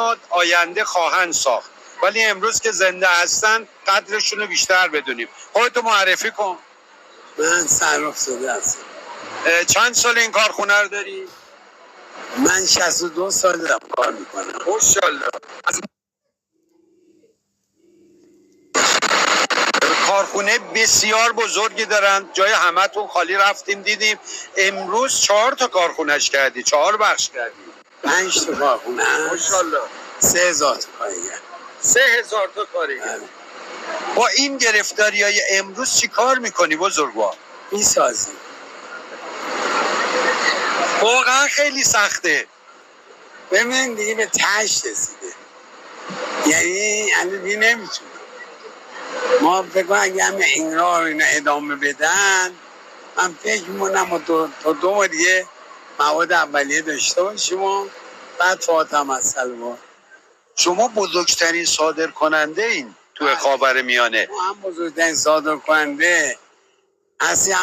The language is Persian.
ما آینده خواهند ساخت، ولی امروز که زنده هستن قدرشون رو بیشتر بدونیم. خودتو معرفی کن. من صرف زاده هستم. چند سال این کارخونه رو داری؟ من 62 سال دارم کار میکنم. ماشاءالله. کارخونه بسیار بزرگی دارن، جای همتون خالی رفتیم دیدیم. امروز 4 تا کارخونهش کردی، 4 بخش کردی. 5 تا کارخونه هست. ماشاءالله. 3000 تا کارگر. 3000 تا کارگر. با این گرفتاریای امروز چی کار میکنی بزرگوار؟ میسازیم. واقعا خیلی سخته. ببین دیگه به تهش رسیده، یعنی دیگه نمیتونم. ما فکر کنم اگه همه این راه رو اینا ادامه بدن، من فکر میکنم تا 2 ماه دیگه مواد اولیه داشته باشیم و بعد فاتحه الصلوات. شما بزرگترین صادر کننده این تو خاورمیانه. ما هم بزرگترین صادر کننده هستی،